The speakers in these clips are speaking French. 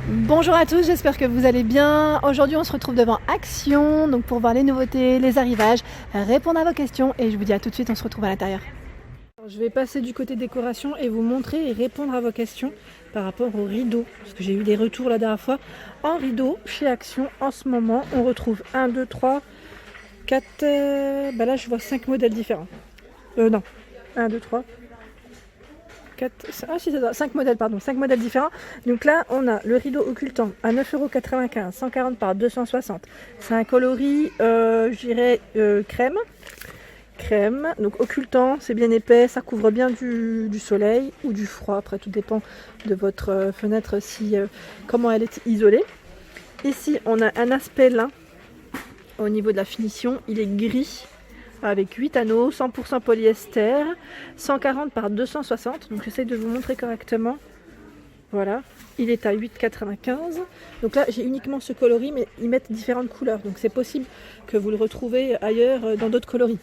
Bonjour à tous, j'espère que vous allez bien. Aujourd'hui on se retrouve devant Action donc pour voir les nouveautés, les arrivages, répondre à vos questions et je vous dis à tout de suite, on se retrouve à l'intérieur. Je vais passer du côté décoration et vous montrer et répondre à vos questions par rapport aux rideaux. Parce que j'ai eu des retours la dernière fois. En rideau, chez Action, en ce moment, on retrouve 1, 2, 3, 4... là je vois 5 modèles différents. Non, 1, 2, 3... 5 modèles, pardon, 5 modèles différents. Donc là, on a le rideau occultant à 9,95 €, 140 par 260. C'est un coloris, je dirais, crème. Donc occultant, c'est bien épais, ça couvre bien du soleil ou du froid. Après, tout dépend de votre fenêtre, comment elle est isolée. Ici, on a un aspect lin. Au niveau de la finition, il est gris, avec 8 anneaux, 100% polyester, 140 par 260, donc j'essaie de vous montrer correctement. Voilà, il est à 8,95 €. Donc là j'ai uniquement ce coloris, mais ils mettent différentes couleurs, donc c'est possible que vous le retrouvez ailleurs dans d'autres coloris.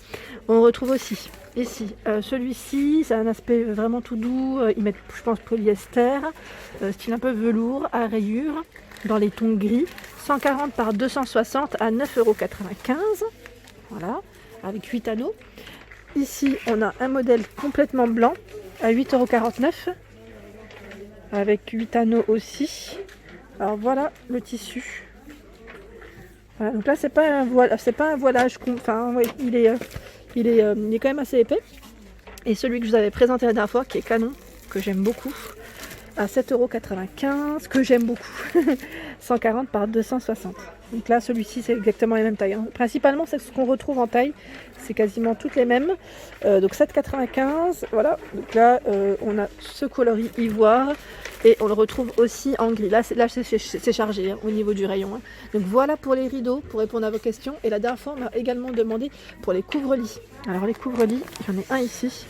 On retrouve aussi ici celui-ci, c'est un aspect vraiment tout doux, ils mettent je pense polyester, style un peu velours à rayures, dans les tons gris, 140 par 260 à 9,95 €. Voilà, avec 8 anneaux. Ici, on a un modèle complètement blanc à 8,49 €, avec 8 anneaux aussi. Alors voilà le tissu. Voilà, donc là, c'est pas un voilage. Enfin, oui, il est quand même assez épais. Et celui que je vous avais présenté la dernière fois, qui est canon, que j'aime beaucoup, à 7,95 €, que j'aime beaucoup. 140 par 260. Donc là, celui-ci, c'est exactement les mêmes tailles. Hein. Principalement, c'est ce qu'on retrouve en taille. C'est quasiment toutes les mêmes. Donc 7,95 €. Voilà. Donc là, on a ce coloris ivoire. Et on le retrouve aussi en gris. Là, c'est chargé hein, au niveau du rayon. Hein. Donc voilà pour les rideaux, pour répondre à vos questions. Et la dernière fois, on m'a également demandé pour les couvre-lits. Alors les couvre-lits, j'en ai un ici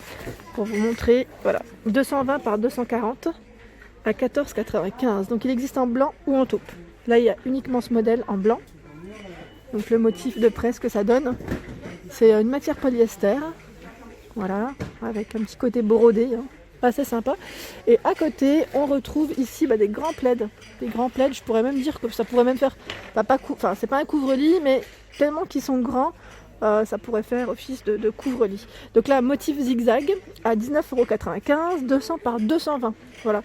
pour vous montrer. Voilà. 220 par 240 à 14,95 €. Donc il existe en blanc ou en taupe. Là, il y a uniquement ce modèle en blanc. Donc le motif de presse que ça donne, c'est une matière polyester. Voilà, avec un petit côté brodé, hein, assez sympa. Et à côté, on retrouve ici des grands plaids. Des grands plaids, je pourrais même dire que ça pourrait même faire, c'est pas un couvre-lit, mais tellement qu'ils sont grands, ça pourrait faire office de couvre-lit. Donc là, motif zigzag à 19,95 €, 200 par 220. Voilà.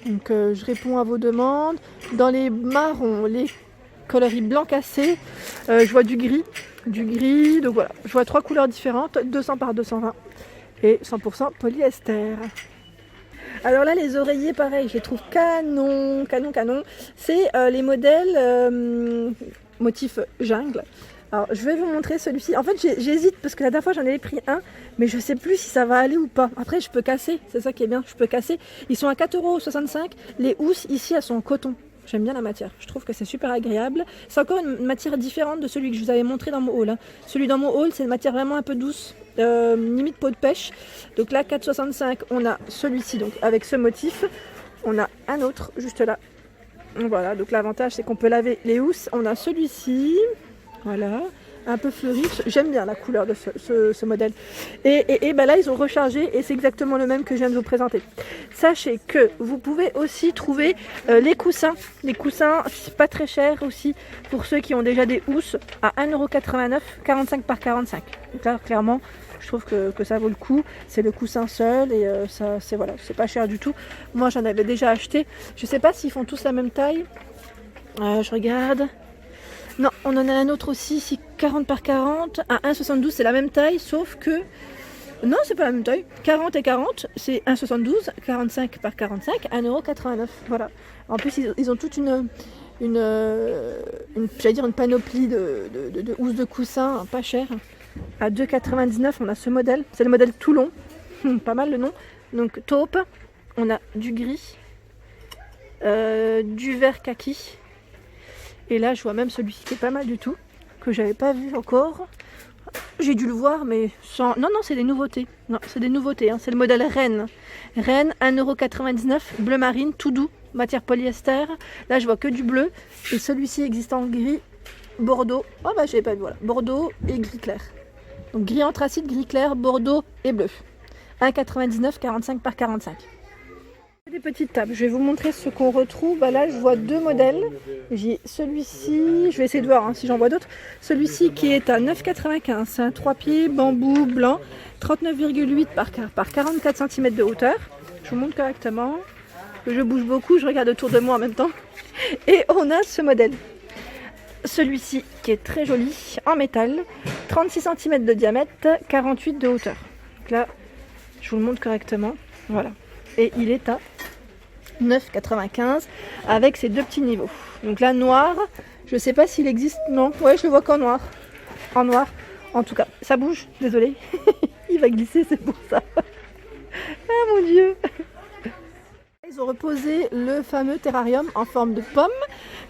Donc je réponds à vos demandes. Dans les marrons, les coloris blanc cassé, je vois du gris. Donc voilà, je vois 3 couleurs différentes, 200 par 220 et 100% polyester. Alors là, les oreillers, pareil, je les trouve canon. C'est les modèles motif jungle. Alors, je vais vous montrer celui-ci. En fait, j'hésite parce que la dernière fois, j'en avais pris un, mais je ne sais plus si ça va aller ou pas. Après, je peux casser. C'est ça qui est bien, je peux casser. Ils sont à 4,65 €. Les housses, ici, elles sont en coton. J'aime bien la matière. Je trouve que c'est super agréable. C'est encore une matière différente de celui que je vous avais montré dans mon haul. Hein. Celui dans mon haul, c'est une matière vraiment un peu douce, limite peau de pêche. Donc là, 4,65 €, on a celui-ci, donc avec ce motif. On a un autre, juste là. Voilà, donc l'avantage, c'est qu'on peut laver les housses. On a celui-ci. Voilà, un peu fleuri. J'aime bien la couleur de ce modèle. Et là, ils ont rechargé et c'est exactement le même que je viens de vous présenter. Sachez que vous pouvez aussi trouver les coussins. Les coussins, c'est pas très cher aussi pour ceux qui ont déjà des housses à 1,89 €, 45 par 45. Donc là, clairement, je trouve que ça vaut le coup. C'est le coussin seul et c'est pas cher du tout. Moi, j'en avais déjà acheté. Je sais pas s'ils font tous la même taille. Je regarde. Non, on en a un autre aussi, ici 40 par 40, à 1,72, c'est la même taille, sauf que... Non, c'est pas la même taille. 40 et 40, c'est 1,72, 45 par 45, 1,89 €. Voilà. En plus, ils ont toute une panoplie de housses de coussins, pas cher. À 2,99 €, on a ce modèle. C'est le modèle Toulon. Pas mal le nom. Donc taupe, on a du gris, du vert kaki. Et là, je vois même celui-ci qui est pas mal du tout, que j'avais pas vu encore. J'ai dû le voir, mais sans... Non, c'est des nouveautés. Non, c'est des nouveautés. Hein. C'est le modèle Rennes. Rennes, 1,99 €, bleu marine, tout doux, matière polyester. Là, je vois que du bleu. Et celui-ci existe en gris, bordeaux. Oh, je l'avais pas vu, voilà. Bordeaux et gris clair. Donc, gris anthracite, gris clair, bordeaux et bleu. 1,99 €, 45 par 45. Des petites tables, je vais vous montrer ce qu'on retrouve. Bah là je vois deux modèles. J'ai celui-ci, je vais essayer de voir si j'en vois d'autres. Celui-ci qui est à 9,95, c'est un 3 pieds bambou blanc, 39,8 par 44 cm de hauteur. Je vous montre correctement. Je bouge beaucoup, je regarde autour de moi en même temps. Et on a ce modèle. Celui-ci qui est très joli, en métal, 36 cm de diamètre, 48 de hauteur. Donc là, je vous le montre correctement. Voilà. Et il est à 9,95 avec ces deux petits niveaux. Donc là, noir, je ne sais pas s'il existe. Non, ouais, je le vois qu'en noir. En noir, en tout cas. Ça bouge, désolé. Il va glisser, c'est pour ça. Ah mon Dieu. Ils ont reposé le fameux terrarium en forme de pomme.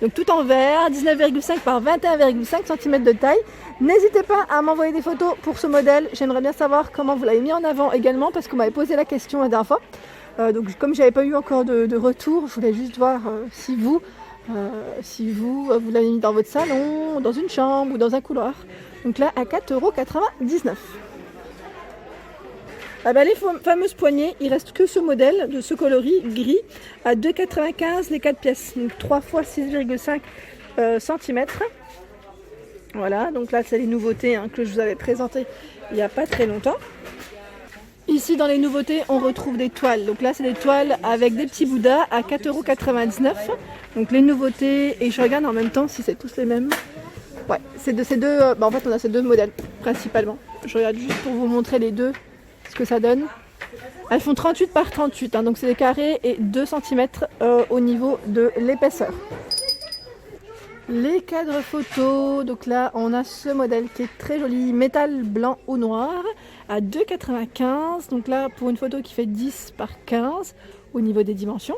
Donc tout en verre, 19,5 par 21,5 cm de taille. N'hésitez pas à m'envoyer des photos pour ce modèle. J'aimerais bien savoir comment vous l'avez mis en avant également parce qu'on m'avait posé la question la dernière fois. Donc comme j'avais pas eu encore de retour, je voulais juste voir si vous l'avez mis dans votre salon, dans une chambre ou dans un couloir. Donc là à 4,99 €. Ah bah les fameuses poignées, il reste que ce modèle de ce coloris gris à 2,95 les 4 pièces. Donc 3 x 6,5 cm. Voilà, donc là c'est les nouveautés que je vous avais présentées il n'y a pas très longtemps. Ici dans les nouveautés on retrouve des toiles. Donc là c'est des toiles avec des petits bouddhas à 4,99 €. Donc les nouveautés, et je regarde en même temps si c'est tous les mêmes. Ouais, c'est de ces deux. En fait on a ces deux modèles principalement. Je regarde juste pour vous montrer les deux, ce que ça donne. Elles font 38 par 38, donc c'est des carrés et 2 cm au niveau de l'épaisseur. Les cadres photos, donc là on a ce modèle qui est très joli, métal blanc ou noir à 2,95 €. Donc là pour une photo qui fait 10 par 15 au niveau des dimensions.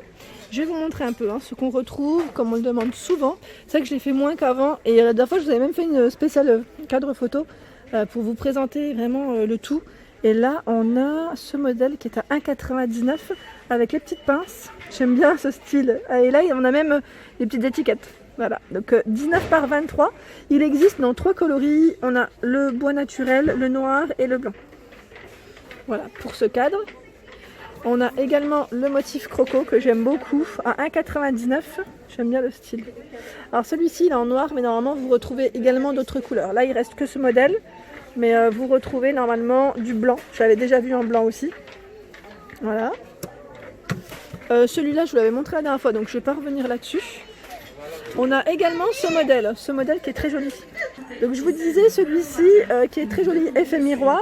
Je vais vous montrer un peu ce qu'on retrouve, comme on le demande souvent. C'est vrai que je l'ai fait moins qu'avant et la dernière fois je vous avais même fait une spéciale cadre photo pour vous présenter vraiment le tout. Et là on a ce modèle qui est à 1,99 € avec les petites pinces. J'aime bien ce style. Et là on a même les petites étiquettes. Voilà, donc 19 par 23. Il existe dans 3 coloris. On a le bois naturel, le noir et le blanc. Voilà pour ce cadre. On a également le motif croco que j'aime beaucoup à 1,99 €. J'aime bien le style. Alors celui-ci il est en noir, mais normalement vous retrouvez également d'autres couleurs. Là il reste que ce modèle, mais vous retrouvez normalement du blanc. J'avais déjà vu en blanc aussi. Voilà. Celui-là je vous l'avais montré la dernière fois, donc je ne vais pas revenir là-dessus. On a également ce modèle qui est très joli. Donc je vous disais celui-ci qui est très joli, effet miroir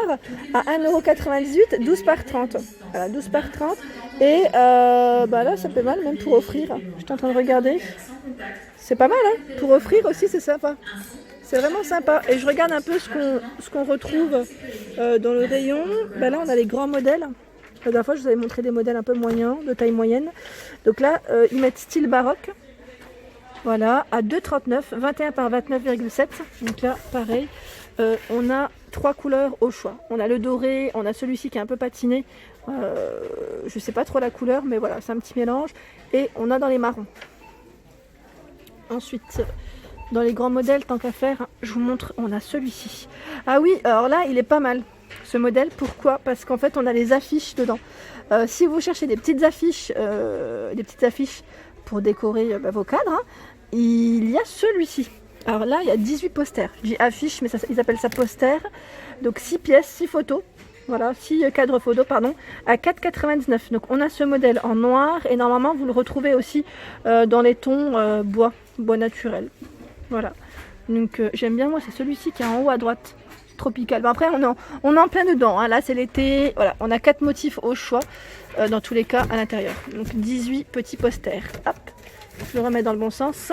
à 1,98 €, 12 par 30. Voilà, 12 par 30. Et là ça fait mal même pour offrir. Je suis en train de regarder. C'est pas mal pour offrir aussi, c'est sympa. C'est vraiment sympa. Et je regarde un peu ce qu'on retrouve dans le rayon. Là on a les grands modèles. La dernière fois je vous avais montré des modèles un peu moyens, de taille moyenne. Donc là ils mettent style baroque. Voilà, à 2,39 €, 21 par 29,7. Donc là, pareil, on a 3 couleurs au choix. On a le doré, on a celui-ci qui est un peu patiné. Je ne sais pas trop la couleur, mais voilà, c'est un petit mélange. Et on a dans les marrons. Ensuite, dans les grands modèles, tant qu'à faire, je vous montre, on a celui-ci. Ah oui, alors là, il est pas mal, ce modèle. Pourquoi? Parce qu'en fait, on a les affiches dedans. Si vous cherchez des petites affiches pour décorer vos cadres, il y a celui-ci. Alors là il y a 18 posters. Je dis affiche mais ils appellent ça poster. Donc 6 pièces, 6 photos. Voilà, 6 cadres photos pardon, à 4,99 €. Donc on a ce modèle en noir et normalement vous le retrouvez aussi dans les tons bois naturel. Voilà. Donc j'aime bien, moi c'est celui-ci qui est en haut à droite. Tropical. Après on est en plein dedans. Là c'est l'été. Voilà, on a 4 motifs au choix dans tous les cas à l'intérieur. Donc 18 petits posters. Hop. Je le remets dans le bon sens.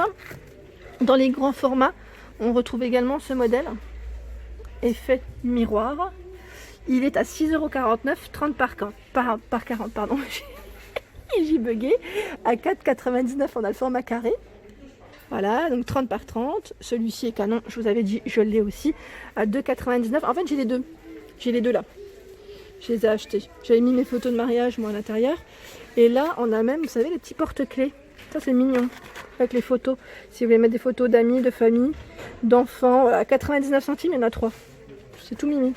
Dans les grands formats, on retrouve également ce modèle. Effet miroir. Il est à 6,49 €, 30 par 40, pardon. J'ai bugué. À 4,99 €, on a le format carré. Voilà, donc 30 par 30. Celui-ci est canon, je vous avais dit, je l'ai aussi. À 2,99 €. En fait, j'ai les deux. J'ai les deux là. Je les ai achetés. J'avais mis mes photos de mariage, moi, à l'intérieur. Et là, on a même, vous savez, les petits porte-clés. Ça c'est mignon, avec les photos. Si vous voulez mettre des photos d'amis, de famille, d'enfants, à 99 centimes, il y en a 3. C'est tout mimi.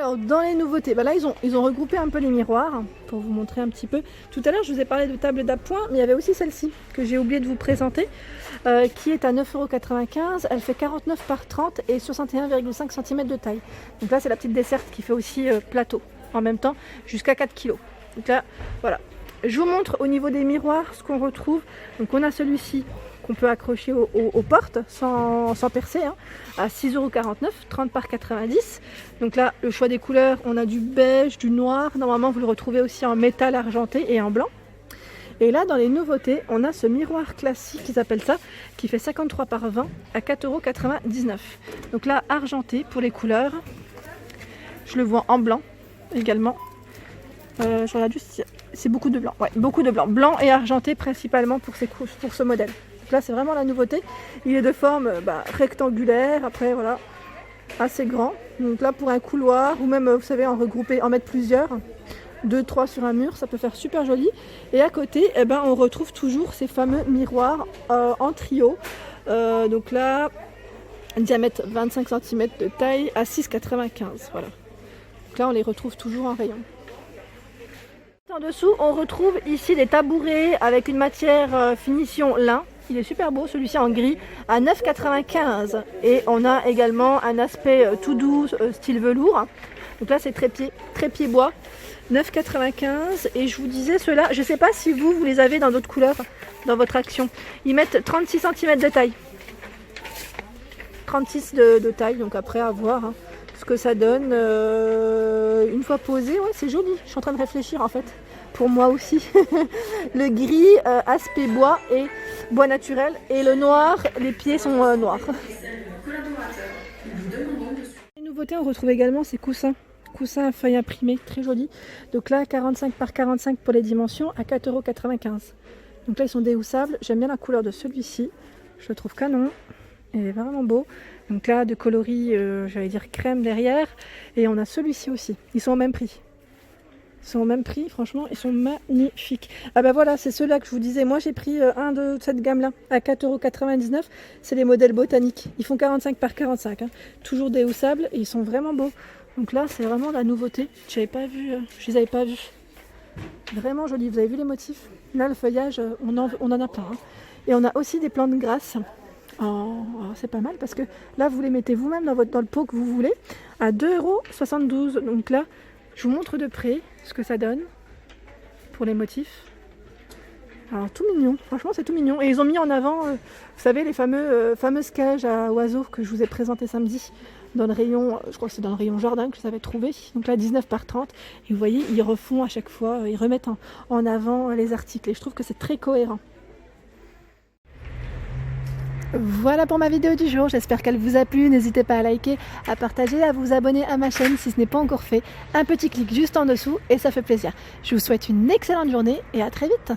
Alors dans les nouveautés, là ils ont regroupé un peu les miroirs pour vous montrer un petit peu. Tout à l'heure je vous ai parlé de table d'appoint, mais il y avait aussi celle-ci que j'ai oublié de vous présenter, qui est à 9,95 €. Elle fait 49 par 30 et 61,5 cm de taille. Donc là c'est la petite desserte qui fait aussi plateau en même temps jusqu'à 4 kg. Donc là voilà. Je vous montre au niveau des miroirs ce qu'on retrouve. Donc on a celui-ci qu'on peut accrocher aux portes sans percer, hein, à 6,49 €, 30 par 90. Donc là, le choix des couleurs, on a du beige, du noir. Normalement, vous le retrouvez aussi en métal argenté et en blanc. Et là, dans les nouveautés, on a ce miroir classique, ils appellent ça, qui fait 53 par 20 à 4,99 €. Donc là, argenté pour les couleurs. Je le vois en blanc également. Je regarde juste, c'est beaucoup de blanc. Ouais, beaucoup de blanc. Blanc et argenté principalement pour ce modèle. Donc là c'est vraiment la nouveauté. Il est de forme rectangulaire, après voilà, assez grand. Donc là pour un couloir ou même vous savez en regrouper, en mettre plusieurs, 2-3 sur un mur, ça peut faire super joli. Et à côté on retrouve toujours ces fameux miroirs en trio. Donc là diamètre 25 cm de taille à 6,95 €. Voilà. Donc là on les retrouve toujours en rayon. En dessous, on retrouve ici des tabourets avec une matière finition lin. Il est super beau, celui-ci en gris, à 9,95 €. Et on a également un aspect tout doux, style velours. Donc là, c'est trépied bois, 9,95 €. Et je vous disais, ceux-là, je ne sais pas si vous les avez dans d'autres couleurs, dans votre action. Ils mettent 36 cm de taille. 36 de taille, donc après à voir. Ce que ça donne une fois posé, ouais c'est joli, je suis en train de réfléchir en fait, pour moi aussi. Le gris, aspect bois et bois naturel, et le noir, les pieds sont noirs. Les nouveautés, on retrouve également ces coussins à feuilles imprimées, très jolis. Donc là 45 par 45 pour les dimensions à 4,95 €. Donc là ils sont déhoussables, j'aime bien la couleur de celui-ci, je le trouve canon. Il est vraiment beau. Donc là, de coloris, j'allais dire crème derrière. Et on a celui-ci aussi. Ils sont au même prix. Ils sont au même prix, franchement, ils sont magnifiques. Ah bah voilà, c'est ceux-là que je vous disais. Moi, j'ai pris un de cette gamme-là à 4,99 €. C'est les modèles botaniques. Ils font 45 par 45. Hein. Toujours déhoussables et ils sont vraiment beaux. Donc là, c'est vraiment la nouveauté. Je les avais pas vus. Vraiment jolis. Vous avez vu les motifs? Là, le feuillage, on en a plein. Hein. Et on a aussi des plantes grasses. Oh, c'est pas mal parce que là vous les mettez vous-même dans le pot que vous voulez à 2,72 €. Donc là je vous montre de près ce que ça donne pour les motifs. Alors tout mignon, franchement c'est tout mignon. Et ils ont mis en avant, vous savez, les fameuses cages à oiseaux que je vous ai présentées samedi dans le rayon, je crois que c'est dans le rayon jardin que je les avais trouvés. Donc là 19 par 30. Et vous voyez, ils refont à chaque fois, ils remettent en avant les articles. Et je trouve que c'est très cohérent. Voilà pour ma vidéo du jour, j'espère qu'elle vous a plu. N'hésitez pas à liker, à partager, à vous abonner à ma chaîne si ce n'est pas encore fait. Un petit clic juste en dessous et ça fait plaisir. Je vous souhaite une excellente journée et à très vite.